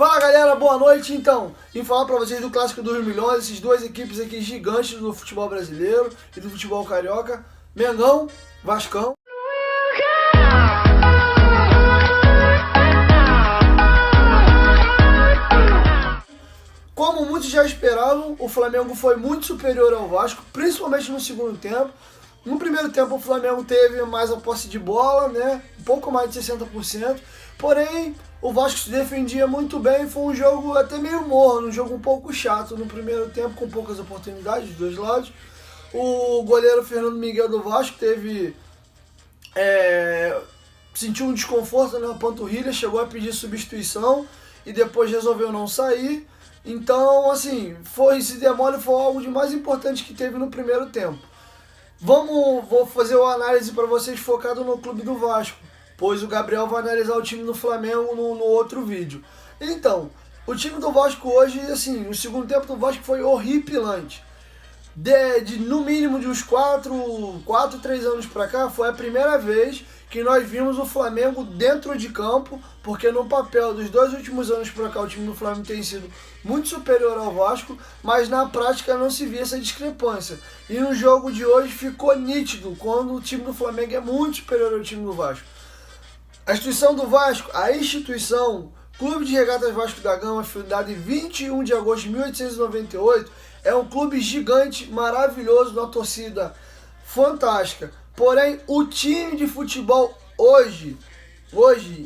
Fala galera, boa noite. Então, vim falar pra vocês do Clássico dos Milhões, essas duas equipes aqui gigantes do futebol brasileiro e do futebol carioca, Mengão, Vascão. Como muitos já esperavam, o Flamengo foi muito superior ao Vasco, principalmente no segundo tempo. No primeiro tempo o Flamengo teve mais a posse de bola, né? Um pouco mais de 60%. Porém, o Vasco se defendia muito bem. Foi um jogo até meio morno, um jogo um pouco chato no primeiro tempo, com poucas oportunidades dos dois lados. O goleiro Fernando Miguel do Vasco sentiu um desconforto na panturrilha, chegou a pedir substituição e depois resolveu não sair. Então, assim, esse demole foi algo de mais importante que teve no primeiro tempo. Vou fazer uma análise para vocês focado no clube do Vasco, pois o Gabriel vai analisar o time do Flamengo no outro vídeo. Então, o time do Vasco hoje, assim, o segundo tempo do Vasco foi horripilante. No mínimo de uns 3 anos para cá, foi a primeira vez que nós vimos o Flamengo dentro de campo, porque no papel dos 2 últimos anos para cá o time do Flamengo tem sido muito superior ao Vasco, mas na prática não se via essa discrepância. E no jogo de hoje ficou nítido quando o time do Flamengo é muito superior ao time do Vasco. A instituição do Vasco, Clube de Regatas Vasco da Gama, fundado em 21 de agosto de 1898, é um clube gigante, maravilhoso, uma torcida fantástica. Porém, o time de futebol hoje,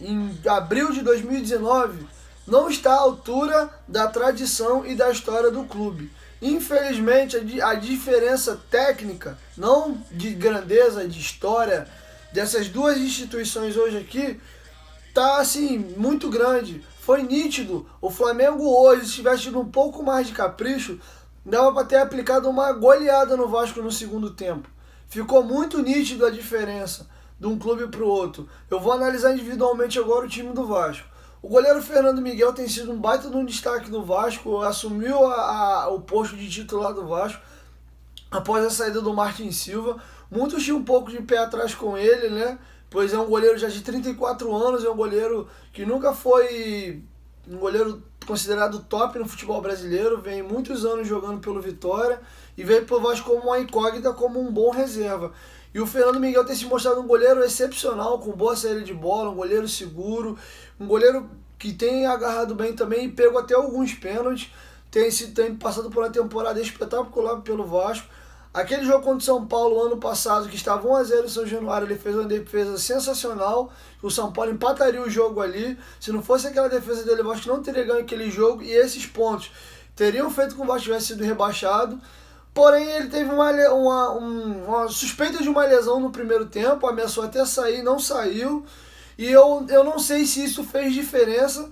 em abril de 2019, não está à altura da tradição e da história do clube. Infelizmente, a diferença técnica, não de grandeza, de história, dessas duas instituições hoje aqui, tá assim, muito grande. Foi nítido. O Flamengo hoje, se tivesse tido um pouco mais de capricho, dava para ter aplicado uma goleada no Vasco no segundo tempo. Ficou muito nítido a diferença de um clube para o outro. Eu vou analisar individualmente agora o time do Vasco. O goleiro Fernando Miguel tem sido um baita de um destaque do Vasco, assumiu o posto de titular do Vasco após a saída do Martin Silva. Muitos tinham um pouco de pé atrás com ele, né? Pois é um goleiro já de 34 anos, é um goleiro que nunca foi um goleiro considerado top no futebol brasileiro, vem muitos anos jogando pelo Vitória e veio pro Vasco como uma incógnita, como um bom reserva. E o Fernando Miguel tem se mostrado um goleiro excepcional, com boa saída de bola, um goleiro seguro, um goleiro que tem agarrado bem também e pegou até alguns pênaltis, tem passado por uma temporada espetacular pelo Vasco. Aquele jogo contra o São Paulo ano passado, que estava 1-0 em São Januário, ele fez uma defesa sensacional. O São Paulo empataria o jogo ali. Se não fosse aquela defesa dele, o Vasco não teria ganho aquele jogo. E esses pontos teriam feito com que o Vasco tivesse sido rebaixado. Porém, ele teve uma suspeita de uma lesão no primeiro tempo. Ameaçou até sair, não saiu. E eu não sei se isso fez diferença,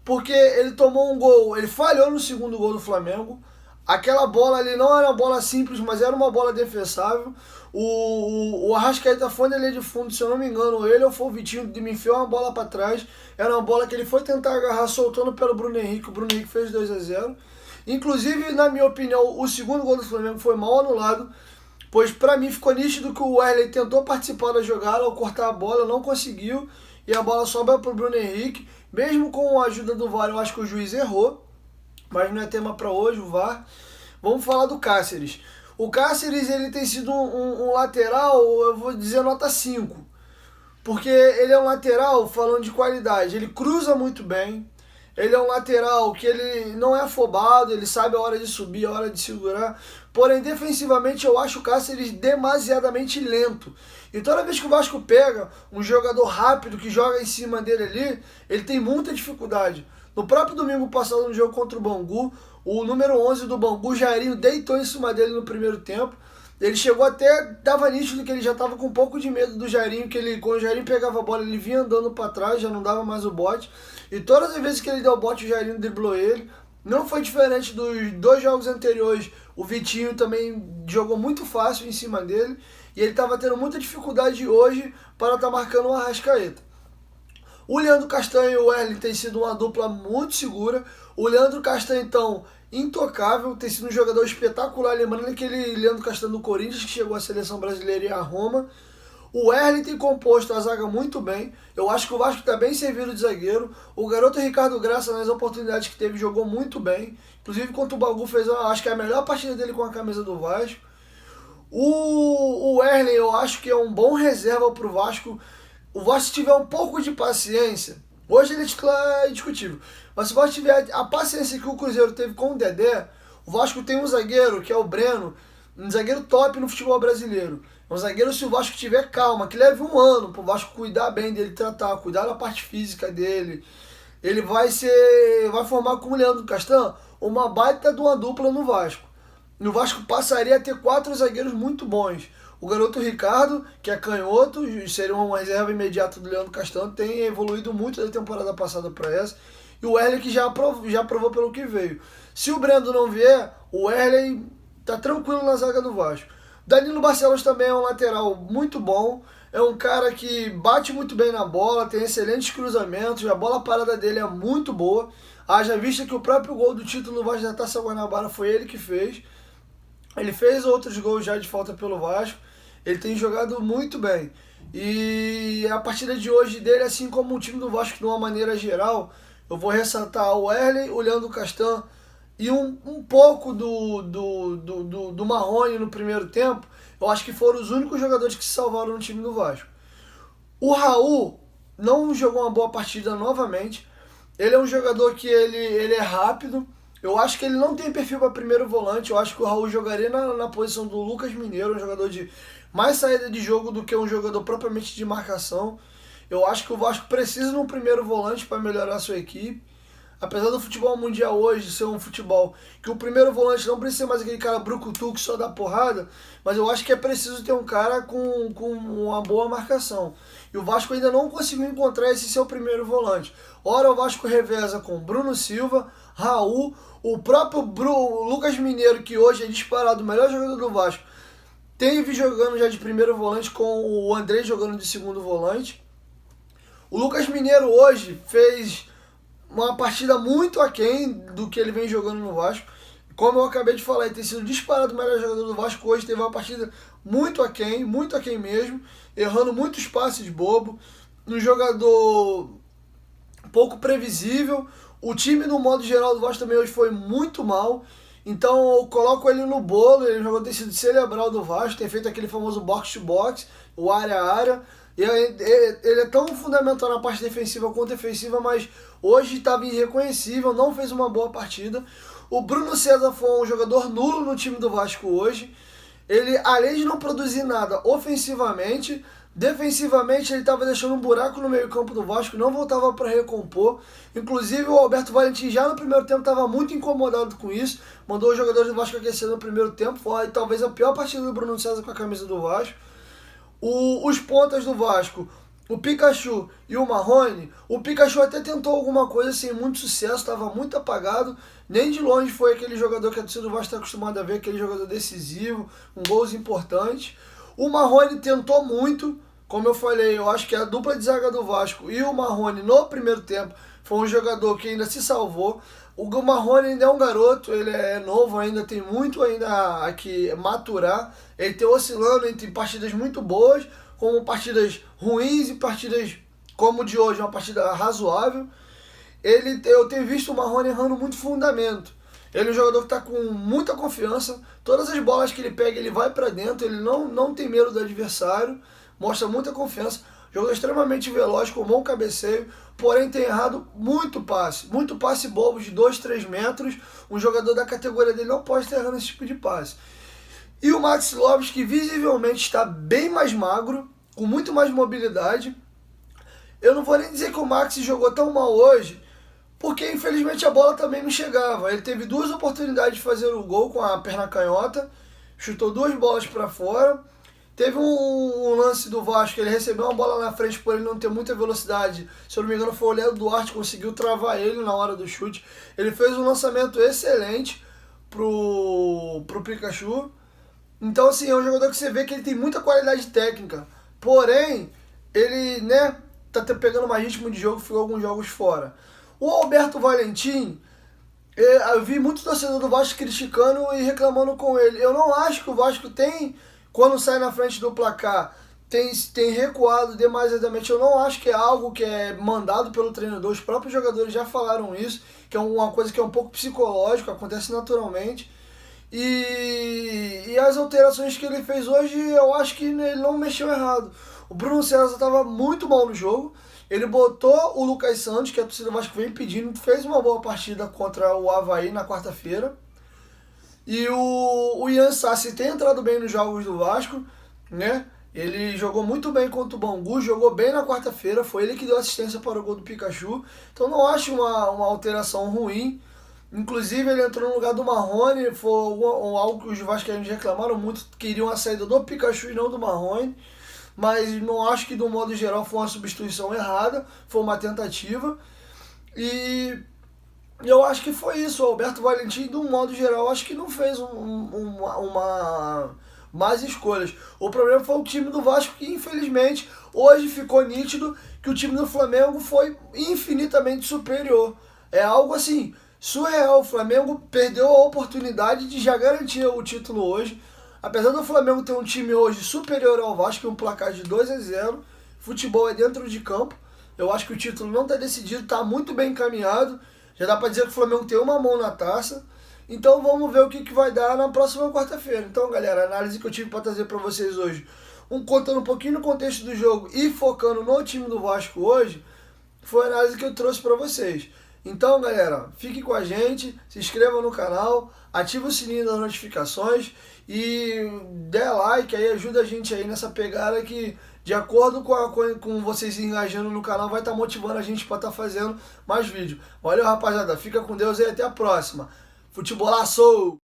porque ele tomou um gol. Ele falhou no segundo gol do Flamengo. Aquela bola ali não era uma bola simples, mas era uma bola defensável. O Arrascaeta foi na linha de fundo, se eu não me engano, ele ou foi o Vitinho, me enfiou uma bola para trás. Era uma bola que ele foi tentar agarrar, soltando pelo Bruno Henrique. O Bruno Henrique fez 2-0. Inclusive, na minha opinião, o segundo gol do Flamengo foi mal anulado, pois para mim ficou nítido que o Wesley tentou participar da jogada ao cortar a bola, não conseguiu. E a bola sobra para o Bruno Henrique. Mesmo com a ajuda do VAR, eu acho que o juiz errou. Mas não é tema para hoje, o VAR. Vamos falar do Cáceres. O Cáceres, ele tem sido um lateral, eu vou dizer nota 5. Porque ele é um lateral, falando de qualidade, ele cruza muito bem. Ele é um lateral que ele não é afobado, ele sabe a hora de subir, a hora de segurar. Porém, defensivamente, eu acho o Cáceres demasiadamente lento. E toda vez que o Vasco pega um jogador rápido que joga em cima dele ali, ele tem muita dificuldade. No próprio domingo passado, no jogo contra o Bangu, o número 11 do Bangu, Jairinho, deitou em cima dele no primeiro tempo. Ele chegou até, dava nítido que ele já estava com um pouco de medo do Jairinho, quando o Jairinho pegava a bola, ele vinha andando para trás, já não dava mais o bote. E todas as vezes que ele deu o bote, o Jairinho driblou ele. Não foi diferente dos 2 jogos anteriores, o Vitinho também jogou muito fácil em cima dele. E ele estava tendo muita dificuldade hoje para estar marcando o Arrascaeta. O Leandro Castanho e o Wesley tem sido uma dupla muito segura. O Leandro Castanho, então, intocável, tem sido um jogador espetacular. Lembrando aquele Leandro Castanho do Corinthians, que chegou à seleção brasileira e à Roma. O Wesley tem composto a zaga muito bem. Eu acho que o Vasco está bem servido de zagueiro. O garoto Ricardo Graça, nas oportunidades que teve, jogou muito bem. Inclusive, contra o Bangu, fez, acho que é a melhor partida dele com a camisa do Vasco. O Wesley, eu acho que é um bom reserva para o Vasco. O Vasco, se tiver um pouco de paciência, hoje ele é titular indiscutível, mas se o Vasco tiver a paciência que o Cruzeiro teve com o Dedé, o Vasco tem um zagueiro, que é o Breno, um zagueiro top no futebol brasileiro. É um zagueiro, se o Vasco tiver calma, que leve um ano para o Vasco cuidar bem dele, tratar, cuidar da parte física dele, ele vai formar com o Leandro Castan uma baita de uma dupla no Vasco. No Vasco passaria a ter 4 zagueiros muito bons. O garoto Ricardo, que é canhoto, seria uma reserva imediata do Leandro Castan, tem evoluído muito da temporada passada para essa. E o Wesley que já provou pelo que veio. Se o Brendo não vier, o Wesley tá tranquilo na zaga do Vasco. Danilo Barcelos também é um lateral muito bom. É um cara que bate muito bem na bola, tem excelentes cruzamentos, a bola parada dele é muito boa. Haja vista que o próprio gol do título no Vasco da Taça Guanabara foi ele que fez. Ele fez outros gols já de falta pelo Vasco. Ele tem jogado muito bem. E a partida de hoje dele, assim como o time do Vasco de uma maneira geral, eu vou ressaltar o Wesley, o Leandro Castan e um pouco do Marrone no primeiro tempo. Eu acho que foram os únicos jogadores que se salvaram no time do Vasco. O Raul não jogou uma boa partida novamente. Ele é um jogador que ele é rápido. Eu acho que ele não tem perfil para primeiro volante. Eu acho que o Raul jogaria na posição do Lucas Mineiro, um jogador de mais saída de jogo do que um jogador propriamente de marcação. Eu acho que o Vasco precisa de um primeiro volante para melhorar a sua equipe. Apesar do futebol mundial hoje ser um futebol que o primeiro volante não precisa ser mais aquele cara brucutu que só dá porrada, mas eu acho que é preciso ter um cara com uma boa marcação. E o Vasco ainda não conseguiu encontrar esse seu primeiro volante. Ora o Vasco reveza com Bruno Silva, Raul, o próprio Lucas Mineiro, que hoje é disparado o melhor jogador do Vasco, teve jogando já de primeiro volante com o André jogando de segundo volante. O Lucas Mineiro hoje fez uma partida muito aquém do que ele vem jogando no Vasco. Como eu acabei de falar, ele tem sido disparado o melhor jogador do Vasco hoje, teve uma partida muito aquém mesmo, errando muitos passes bobo, um jogador pouco previsível. O time, no modo geral, do Vasco também hoje foi muito mal. Então eu coloco ele no bolo. Ele jogou, tem sido cerebral do Vasco, tem feito aquele famoso box-to-box, o área a área. Ele é tão fundamental na parte defensiva quanto ofensiva, mas hoje estava irreconhecível, não fez uma boa partida. O Bruno César foi um jogador nulo no time do Vasco hoje. Ele, além de não produzir nada ofensivamente, defensivamente ele estava deixando um buraco no meio-campo do Vasco, não voltava para recompor. Inclusive o Alberto Valentim já no primeiro tempo estava muito incomodado com isso, mandou os jogadores do Vasco aquecer no primeiro tempo. Foi talvez a pior partida do Bruno César com a camisa do Vasco. Os pontas do Vasco, o Pikachu e o Marrone. O Pikachu até tentou alguma coisa sem muito sucesso, estava muito apagado. Nem de longe foi aquele jogador que a torcida do Vasco está acostumada a ver, aquele jogador decisivo, com gols importantes. O Marrone tentou muito, como eu falei, eu acho que a dupla de zaga do Vasco e o Marrone no primeiro tempo foi um jogador que ainda se salvou. O Marrone ainda é um garoto, ele é novo ainda, tem muito ainda a que maturar. Ele está oscilando entre partidas muito boas, como partidas ruins e partidas como de hoje, uma partida razoável. Eu tenho visto o Marrone errando muito fundamento. Ele é um jogador que está com muita confiança, todas as bolas que ele pega ele vai para dentro, ele não tem medo do adversário, mostra muita confiança. Jogador extremamente veloz, com bom cabeceio, porém tem errado muito passe bobo de 2, 3 metros. Um jogador da categoria dele não pode estar errando esse tipo de passe. E o Maxi Lopes, que visivelmente está bem mais magro, com muito mais mobilidade. Eu não vou nem dizer que o Maxi jogou tão mal hoje, porque infelizmente a bola também não chegava. Ele teve 2 oportunidades de fazer o gol com a perna canhota, chutou 2 bolas para fora. Teve um lance do Vasco, ele recebeu uma bola na frente por ele não ter muita velocidade. Se eu não me engano foi o Léo Duarte que conseguiu travar ele na hora do chute. Ele fez um lançamento excelente pro Pikachu. Então assim, é um jogador que você vê que ele tem muita qualidade técnica. Porém, ele tá pegando mais ritmo de jogo, ficou alguns jogos fora. O Alberto Valentim, eu vi muito torcedor do Vasco criticando e reclamando com ele. Eu não acho que o Vasco tem, quando sai na frente do placar, tem recuado demasiadamente. Eu não acho que é algo que é mandado pelo treinador, os próprios jogadores já falaram isso, que é uma coisa que é um pouco psicológica, acontece naturalmente. E as alterações que ele fez hoje, eu acho que ele não mexeu errado. O Bruno César estava muito mal no jogo. Ele botou o Lucas Santos, que a torcida do Vasco vem pedindo, fez uma boa partida contra o Avaí na quarta-feira. E o Ian Sassi tem entrado bem nos jogos do Vasco, né? Ele jogou muito bem contra o Bangu, jogou bem na quarta-feira, foi ele que deu assistência para o gol do Pikachu. Então não acho uma alteração ruim. Inclusive ele entrou no lugar do Marrone, foi algo que os vascaínos reclamaram muito, queriam a saída do Pikachu e não do Marrone. Mas não acho que do modo geral foi uma substituição errada, foi uma tentativa. E eu acho que foi isso. O Alberto Valentim, do modo geral, acho que não fez uma más escolhas. O problema foi o time do Vasco, que infelizmente hoje ficou nítido que o time do Flamengo foi infinitamente superior. É algo assim, surreal. O Flamengo perdeu a oportunidade de já garantir o título hoje. Apesar do Flamengo ter um time hoje superior ao Vasco, um placar de 2-0, futebol é dentro de campo. Eu acho que o título não está decidido, está muito bem encaminhado. Já dá para dizer que o Flamengo tem uma mão na taça. Então vamos ver o que vai dar na próxima quarta-feira. Então, galera, a análise que eu tive para trazer para vocês hoje, contando um pouquinho no contexto do jogo e focando no time do Vasco hoje, foi a análise que eu trouxe para vocês. Então, galera, fique com a gente, se inscreva no canal, ative o sininho das notificações e dê like aí, ajuda a gente aí nessa pegada que, de acordo com vocês engajando no canal, vai estar motivando a gente para estar fazendo mais vídeo. Valeu, rapaziada, fica com Deus e até a próxima. Futebolaço!